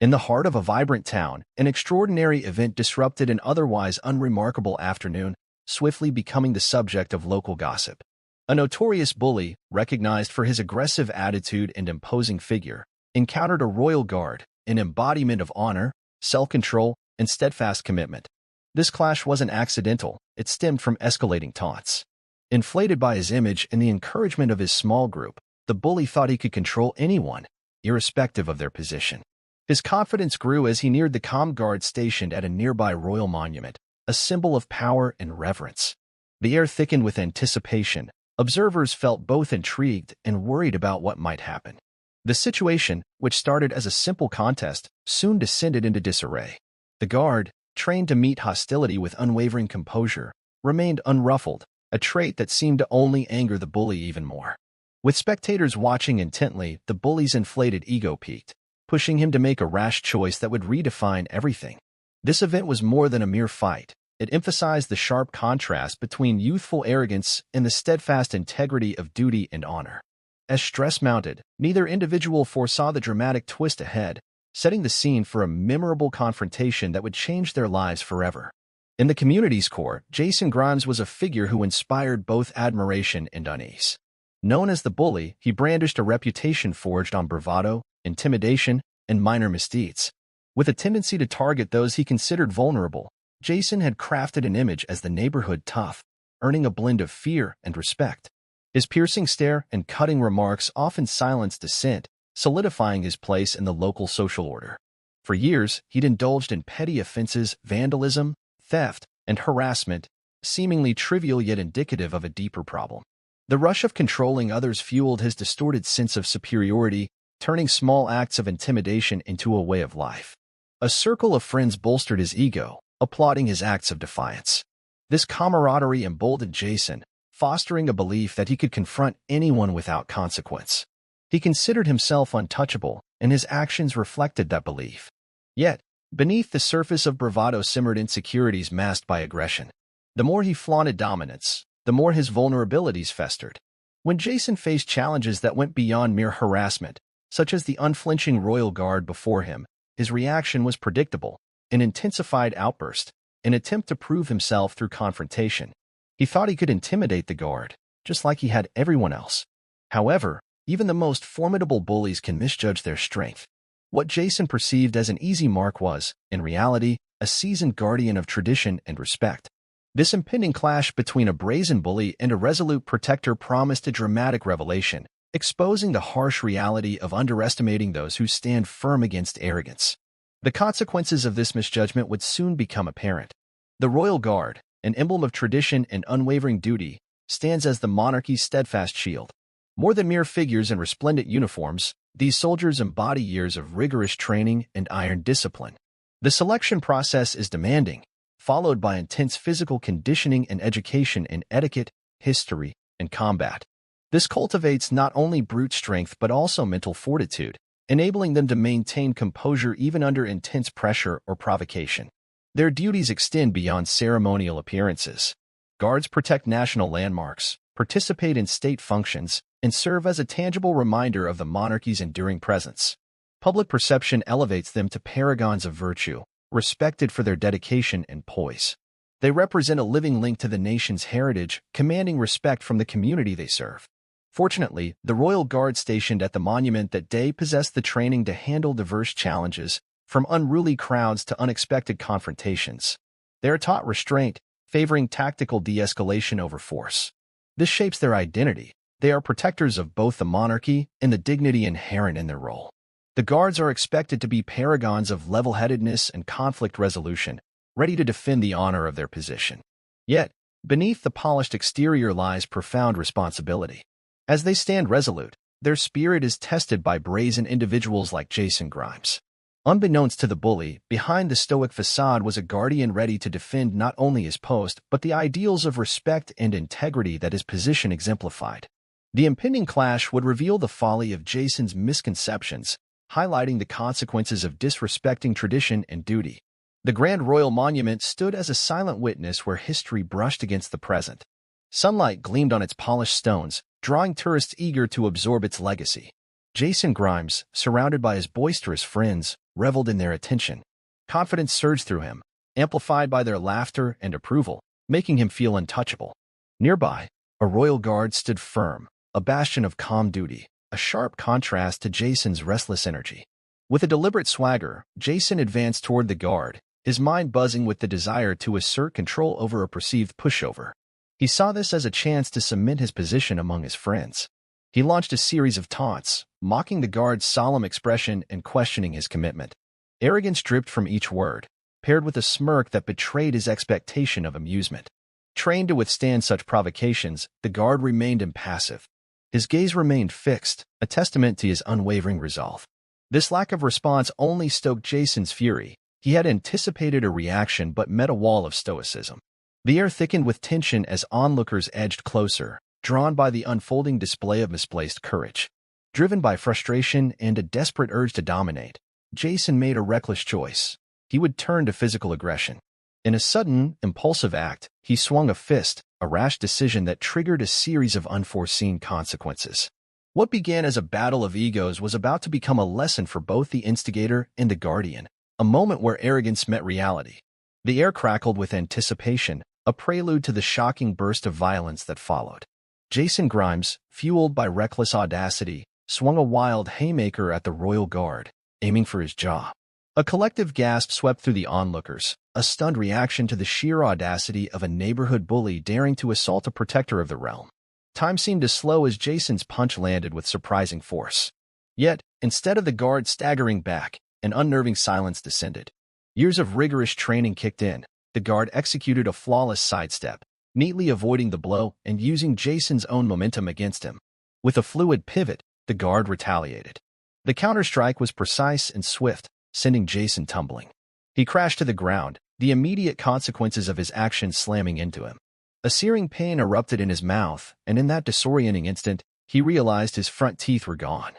In the heart of a vibrant town, an extraordinary event disrupted an otherwise unremarkable afternoon, swiftly becoming the subject of local gossip. A notorious bully, recognized for his aggressive attitude and imposing figure, encountered a royal guard, an embodiment of honor, self-control, and steadfast commitment. This clash wasn't accidental, it stemmed from escalating taunts. Inflated by his image and the encouragement of his small group, the bully thought he could control anyone, irrespective of their position. His confidence grew as he neared the comm guard stationed at a nearby royal monument, a symbol of power and reverence. The air thickened with anticipation. Observers felt both intrigued and worried about what might happen. The situation, which started as a simple contest, soon descended into disarray. The guard, trained to meet hostility with unwavering composure, remained unruffled, a trait that seemed to only anger the bully even more. With spectators watching intently, the bully's inflated ego peaked, pushing him to make a rash choice that would redefine everything. This event was more than a mere fight. It emphasized the sharp contrast between youthful arrogance and the steadfast integrity of duty and honor. As stress mounted, neither individual foresaw the dramatic twist ahead, setting the scene for a memorable confrontation that would change their lives forever. In the community's core, Jason Grimes was a figure who inspired both admiration and unease. Known as the bully, he brandished a reputation forged on bravado, intimidation, and minor misdeeds. With a tendency to target those he considered vulnerable, Jason had crafted an image as the neighborhood tough, earning a blend of fear and respect. His piercing stare and cutting remarks often silenced dissent, solidifying his place in the local social order. For years, he'd indulged in petty offenses, vandalism, theft, and harassment, seemingly trivial yet indicative of a deeper problem. The rush of controlling others fueled his distorted sense of superiority, turning small acts of intimidation into a way of life. A circle of friends bolstered his ego, applauding his acts of defiance. This camaraderie emboldened Jason, fostering a belief that he could confront anyone without consequence. He considered himself untouchable, and his actions reflected that belief. Yet, beneath the surface of bravado simmered insecurities masked by aggression. The more he flaunted dominance, the more his vulnerabilities festered. When Jason faced challenges that went beyond mere harassment, such as the unflinching royal guard before him, his reaction was predictable: an intensified outburst, an attempt to prove himself through confrontation. He thought he could intimidate the guard, just like he had everyone else. However, even the most formidable bullies can misjudge their strength. What Jason perceived as an easy mark was, in reality, a seasoned guardian of tradition and respect. This impending clash between a brazen bully and a resolute protector promised a dramatic revelation, exposing the harsh reality of underestimating those who stand firm against arrogance. The consequences of this misjudgment would soon become apparent. The Royal Guard, an emblem of tradition and unwavering duty, stands as the monarchy's steadfast shield. More than mere figures in resplendent uniforms, these soldiers embody years of rigorous training and iron discipline. The selection process is demanding, followed by intense physical conditioning and education in etiquette, history, and combat. This cultivates not only brute strength but also mental fortitude, enabling them to maintain composure even under intense pressure or provocation. Their duties extend beyond ceremonial appearances. Guards protect national landmarks, participate in state functions, and serve as a tangible reminder of the monarchy's enduring presence. Public perception elevates them to paragons of virtue, respected for their dedication and poise. They represent a living link to the nation's heritage, commanding respect from the community they serve. Fortunately, the Royal Guard stationed at the monument that day possessed the training to handle diverse challenges, from unruly crowds to unexpected confrontations. They are taught restraint, favoring tactical de-escalation over force. This shapes their identity. They are protectors of both the monarchy and the dignity inherent in their role. The guards are expected to be paragons of level-headedness and conflict resolution, ready to defend the honor of their position. Yet, beneath the polished exterior lies profound responsibility. As they stand resolute, their spirit is tested by brazen individuals like Jason Grimes. Unbeknownst to the bully, behind the stoic facade was a guardian ready to defend not only his post but the ideals of respect and integrity that his position exemplified. The impending clash would reveal the folly of Jason's misconceptions, highlighting the consequences of disrespecting tradition and duty. The Grand Royal Monument stood as a silent witness where history brushed against the present. Sunlight gleamed on its polished stones, drawing tourists eager to absorb its legacy. Jason Grimes, surrounded by his boisterous friends, reveled in their attention. Confidence surged through him, amplified by their laughter and approval, making him feel untouchable. Nearby, a royal guard stood firm, a bastion of calm duty, a sharp contrast to Jason's restless energy. With a deliberate swagger, Jason advanced toward the guard, his mind buzzing with the desire to assert control over a perceived pushover. He saw this as a chance to cement his position among his friends. He launched a series of taunts, mocking the guard's solemn expression and questioning his commitment. Arrogance dripped from each word, paired with a smirk that betrayed his expectation of amusement. Trained to withstand such provocations, the guard remained impassive. His gaze remained fixed, a testament to his unwavering resolve. This lack of response only stoked Jason's fury. He had anticipated a reaction but met a wall of stoicism. The air thickened with tension as onlookers edged closer, drawn by the unfolding display of misplaced courage. Driven by frustration and a desperate urge to dominate, Jason made a reckless choice. He would turn to physical aggression. In a sudden, impulsive act, he swung a fist, a rash decision that triggered a series of unforeseen consequences. What began as a battle of egos was about to become a lesson for both the instigator and the guardian, a moment where arrogance met reality. The air crackled with anticipation, a prelude to the shocking burst of violence that followed. Jason Grimes, fueled by reckless audacity, swung a wild haymaker at the royal guard, aiming for his jaw. A collective gasp swept through the onlookers, a stunned reaction to the sheer audacity of a neighborhood bully daring to assault a protector of the realm. Time seemed to slow as Jason's punch landed with surprising force. Yet, instead of the guard staggering back, an unnerving silence descended. Years of rigorous training kicked in. The guard executed a flawless sidestep, neatly avoiding the blow and using Jason's own momentum against him. With a fluid pivot, the guard retaliated. The counterstrike was precise and swift, sending Jason tumbling. He crashed to the ground, the immediate consequences of his actions slamming into him. A searing pain erupted in his mouth, and in that disorienting instant, he realized his front teeth were gone.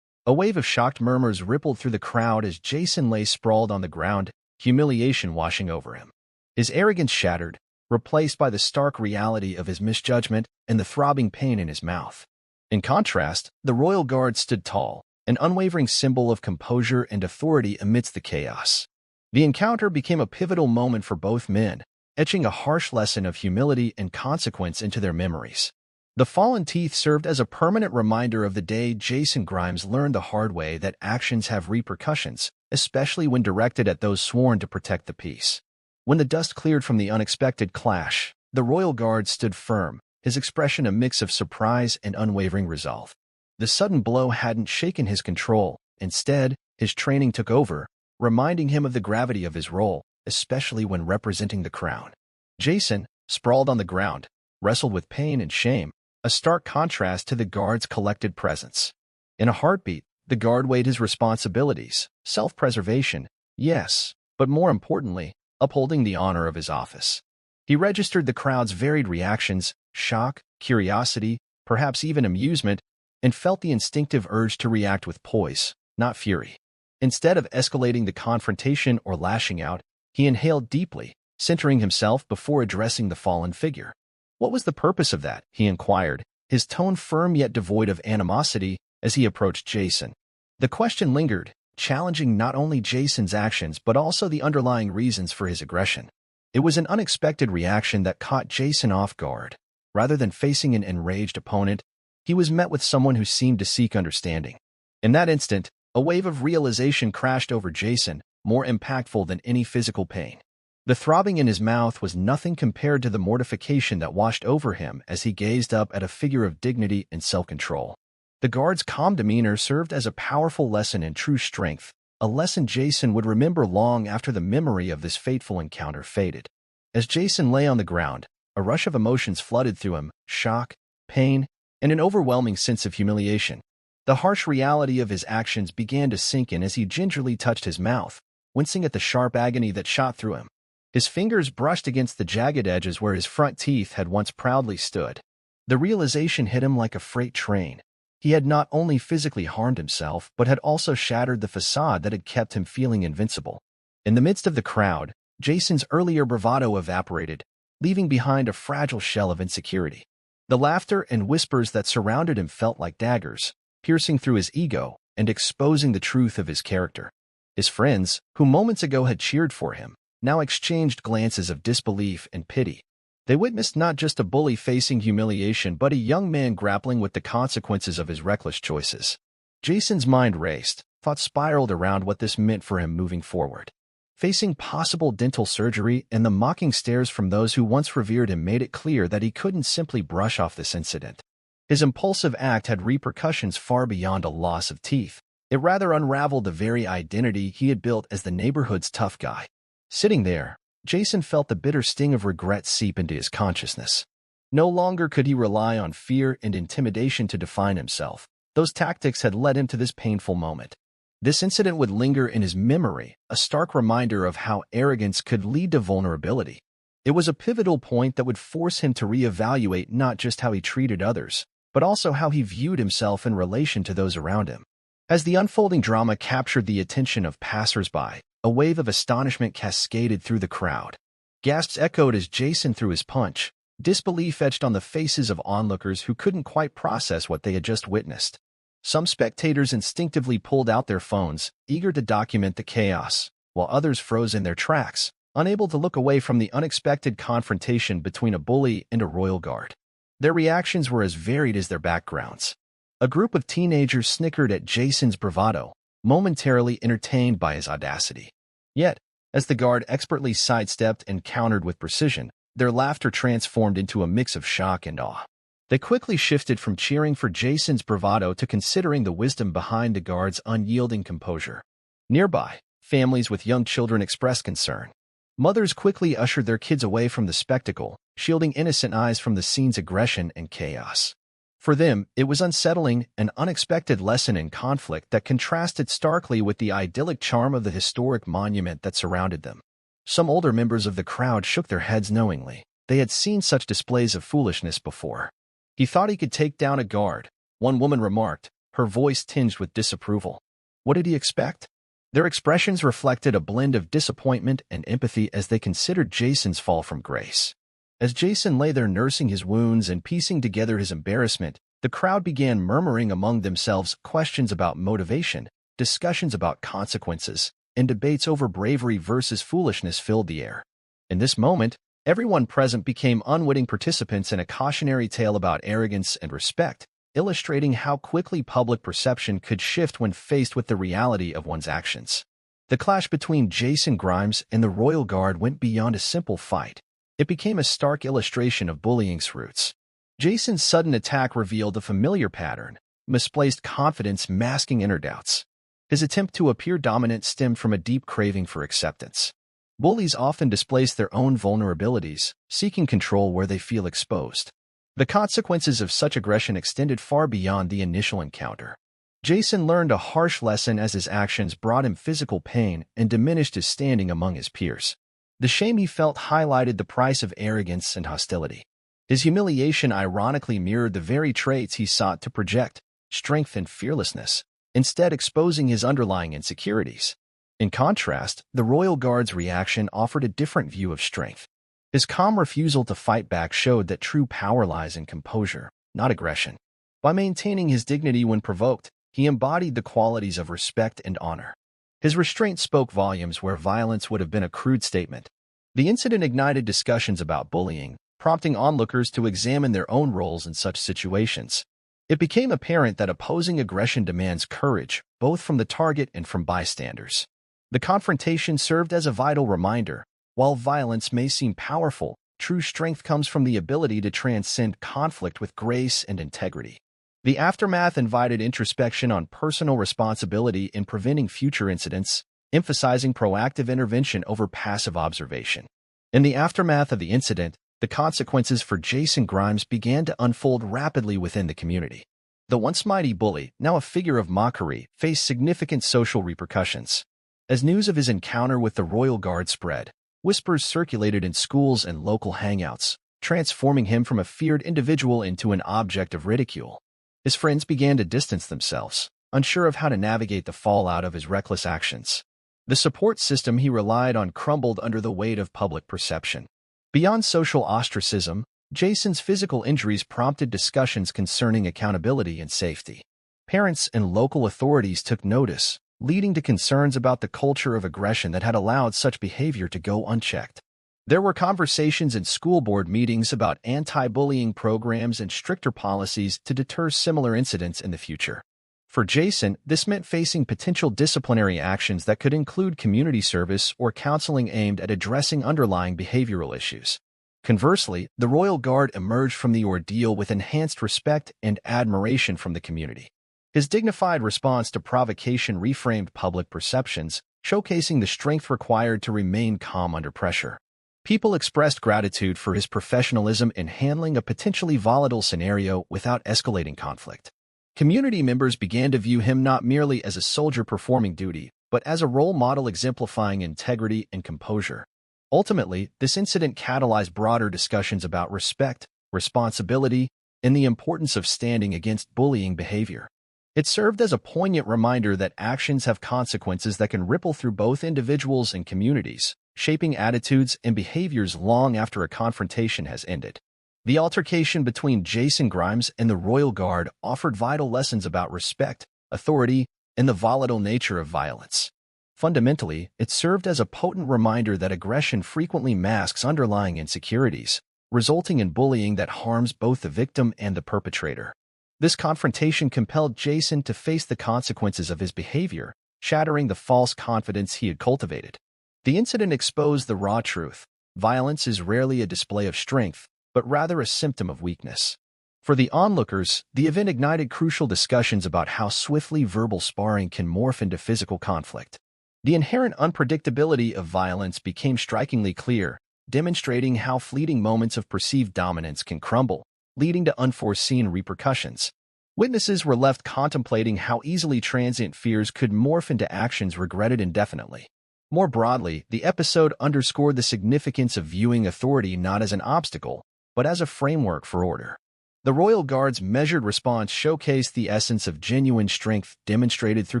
A wave of shocked murmurs rippled through the crowd as Jason lay sprawled on the ground, humiliation washing over him. His arrogance shattered, replaced by the stark reality of his misjudgment and the throbbing pain in his mouth. In contrast, the royal guard stood tall, an unwavering symbol of composure and authority amidst the chaos. The encounter became a pivotal moment for both men, etching a harsh lesson of humility and consequence into their memories. The fallen teeth served as a permanent reminder of the day Jason Grimes learned the hard way that actions have repercussions, especially when directed at those sworn to protect the peace. When the dust cleared from the unexpected clash, the royal guard stood firm, his expression a mix of surprise and unwavering resolve. The sudden blow hadn't shaken his control. Instead, his training took over, reminding him of the gravity of his role, especially when representing the crown. Jason, sprawled on the ground, wrestled with pain and shame, a stark contrast to the guard's collected presence. In a heartbeat, the guard weighed his responsibilities, self-preservation, yes, but more importantly, upholding the honor of his office. He registered the crowd's varied reactions, shock, curiosity, perhaps even amusement, and felt the instinctive urge to react with poise, not fury. Instead of escalating the confrontation or lashing out, he inhaled deeply, centering himself before addressing the fallen figure. What was the purpose of that? He inquired, his tone firm yet devoid of animosity as he approached Jason. The question lingered, challenging not only Jason's actions but also the underlying reasons for his aggression. It was an unexpected reaction that caught Jason off guard. Rather than facing an enraged opponent, he was met with someone who seemed to seek understanding. In that instant, a wave of realization crashed over Jason, more impactful than any physical pain. The throbbing in his mouth was nothing compared to the mortification that washed over him as he gazed up at a figure of dignity and self-control. The guard's calm demeanor served as a powerful lesson in true strength, a lesson Jason would remember long after the memory of this fateful encounter faded. As Jason lay on the ground, a rush of emotions flooded through him, shock, pain, and an overwhelming sense of humiliation. The harsh reality of his actions began to sink in as he gingerly touched his mouth, wincing at the sharp agony that shot through him. His fingers brushed against the jagged edges where his front teeth had once proudly stood. The realization hit him like a freight train. He had not only physically harmed himself, but had also shattered the facade that had kept him feeling invincible. In the midst of the crowd, Jason's earlier bravado evaporated, leaving behind a fragile shell of insecurity. The laughter and whispers that surrounded him felt like daggers, piercing through his ego, and exposing the truth of his character. His friends, who moments ago had cheered for him, now exchanged glances of disbelief and pity. They witnessed not just a bully facing humiliation but a young man grappling with the consequences of his reckless choices. Jason's mind raced, thoughts spiraled around what this meant for him moving forward. Facing possible dental surgery and the mocking stares from those who once revered him made it clear that he couldn't simply brush off this incident. His impulsive act had repercussions far beyond a loss of teeth. It rather unraveled the very identity he had built as the neighborhood's tough guy. Sitting there, Jason felt the bitter sting of regret seep into his consciousness. No longer could he rely on fear and intimidation to define himself. Those tactics had led him to this painful moment. This incident would linger in his memory, a stark reminder of how arrogance could lead to vulnerability. It was a pivotal point that would force him to reevaluate not just how he treated others, but also how he viewed himself in relation to those around him. As the unfolding drama captured the attention of passers-by, a wave of astonishment cascaded through the crowd. Gasps echoed as Jason threw his punch, disbelief etched on the faces of onlookers who couldn't quite process what they had just witnessed. Some spectators instinctively pulled out their phones, eager to document the chaos, while others froze in their tracks, unable to look away from the unexpected confrontation between a bully and a royal guard. Their reactions were as varied as their backgrounds. A group of teenagers snickered at Jason's bravado, momentarily entertained by his audacity. Yet, as the guard expertly sidestepped and countered with precision, their laughter transformed into a mix of shock and awe. They quickly shifted from cheering for Jason's bravado to considering the wisdom behind the guard's unyielding composure. Nearby, families with young children expressed concern. Mothers quickly ushered their kids away from the spectacle, shielding innocent eyes from the scene's aggression and chaos. For them, it was unsettling, an unexpected lesson in conflict that contrasted starkly with the idyllic charm of the historic monument that surrounded them. Some older members of the crowd shook their heads knowingly. They had seen such displays of foolishness before. He thought he could take down a guard, one woman remarked, her voice tinged with disapproval. What did he expect? Their expressions reflected a blend of disappointment and empathy as they considered Jason's fall from grace. As Jason lay there nursing his wounds and piecing together his embarrassment, the crowd began murmuring among themselves questions about motivation, discussions about consequences, and debates over bravery versus foolishness filled the air. In this moment, everyone present became unwitting participants in a cautionary tale about arrogance and respect, illustrating how quickly public perception could shift when faced with the reality of one's actions. The clash between Jason Grimes and the Royal Guard went beyond a simple fight. It became a stark illustration of bullying's roots. Jason's sudden attack revealed a familiar pattern, misplaced confidence masking inner doubts. His attempt to appear dominant stemmed from a deep craving for acceptance. Bullies often displace their own vulnerabilities, seeking control where they feel exposed. The consequences of such aggression extended far beyond the initial encounter. Jason learned a harsh lesson as his actions brought him physical pain and diminished his standing among his peers. The shame he felt highlighted the price of arrogance and hostility. His humiliation ironically mirrored the very traits he sought to project, strength and fearlessness, instead exposing his underlying insecurities. In contrast, the Royal Guard's reaction offered a different view of strength. His calm refusal to fight back showed that true power lies in composure, not aggression. By maintaining his dignity when provoked, he embodied the qualities of respect and honor. His restraint spoke volumes where violence would have been a crude statement. The incident ignited discussions about bullying, prompting onlookers to examine their own roles in such situations. It became apparent that opposing aggression demands courage, both from the target and from bystanders. The confrontation served as a vital reminder. While violence may seem powerful, true strength comes from the ability to transcend conflict with grace and integrity. The aftermath invited introspection on personal responsibility in preventing future incidents, emphasizing proactive intervention over passive observation. In the aftermath of the incident, the consequences for Jason Grimes began to unfold rapidly within the community. The once mighty bully, now a figure of mockery, faced significant social repercussions. As news of his encounter with the Royal Guard spread, whispers circulated in schools and local hangouts, transforming him from a feared individual into an object of ridicule. His friends began to distance themselves, unsure of how to navigate the fallout of his reckless actions. The support system he relied on crumbled under the weight of public perception. Beyond social ostracism, Jason's physical injuries prompted discussions concerning accountability and safety. Parents and local authorities took notice, leading to concerns about the culture of aggression that had allowed such behavior to go unchecked. There were conversations in school board meetings about anti-bullying programs and stricter policies to deter similar incidents in the future. For Jason, this meant facing potential disciplinary actions that could include community service or counseling aimed at addressing underlying behavioral issues. Conversely, the Royal Guard emerged from the ordeal with enhanced respect and admiration from the community. His dignified response to provocation reframed public perceptions, showcasing the strength required to remain calm under pressure. People expressed gratitude for his professionalism in handling a potentially volatile scenario without escalating conflict. Community members began to view him not merely as a soldier performing duty, but as a role model exemplifying integrity and composure. Ultimately, this incident catalyzed broader discussions about respect, responsibility, and the importance of standing against bullying behavior. It served as a poignant reminder that actions have consequences that can ripple through both individuals and communities, shaping attitudes and behaviors long after a confrontation has ended. The altercation between Jason Grimes and the Royal Guard offered vital lessons about respect, authority, and the volatile nature of violence. Fundamentally, it served as a potent reminder that aggression frequently masks underlying insecurities, resulting in bullying that harms both the victim and the perpetrator. This confrontation compelled Jason to face the consequences of his behavior, shattering the false confidence he had cultivated. The incident exposed the raw truth: violence is rarely a display of strength, but rather a symptom of weakness. For the onlookers, the event ignited crucial discussions about how swiftly verbal sparring can morph into physical conflict. The inherent unpredictability of violence became strikingly clear, demonstrating how fleeting moments of perceived dominance can crumble, leading to unforeseen repercussions. Witnesses were left contemplating how easily transient fears could morph into actions regretted indefinitely. More broadly, the episode underscored the significance of viewing authority not as an obstacle, but as a framework for order. The Royal Guard's measured response showcased the essence of genuine strength demonstrated through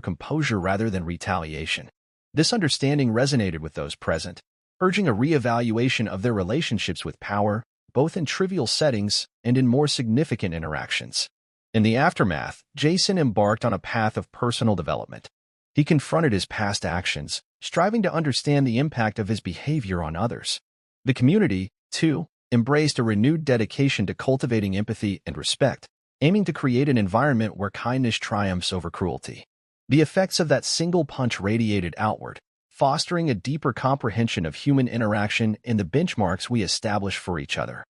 composure rather than retaliation. This understanding resonated with those present, urging a re-evaluation of their relationships with power, both in trivial settings and in more significant interactions. In the aftermath, Jason embarked on a path of personal development. He confronted his past actions, striving to understand the impact of his behavior on others. The community, too, embraced a renewed dedication to cultivating empathy and respect, aiming to create an environment where kindness triumphs over cruelty. The effects of that single punch radiated outward, fostering a deeper comprehension of human interaction and the benchmarks we establish for each other.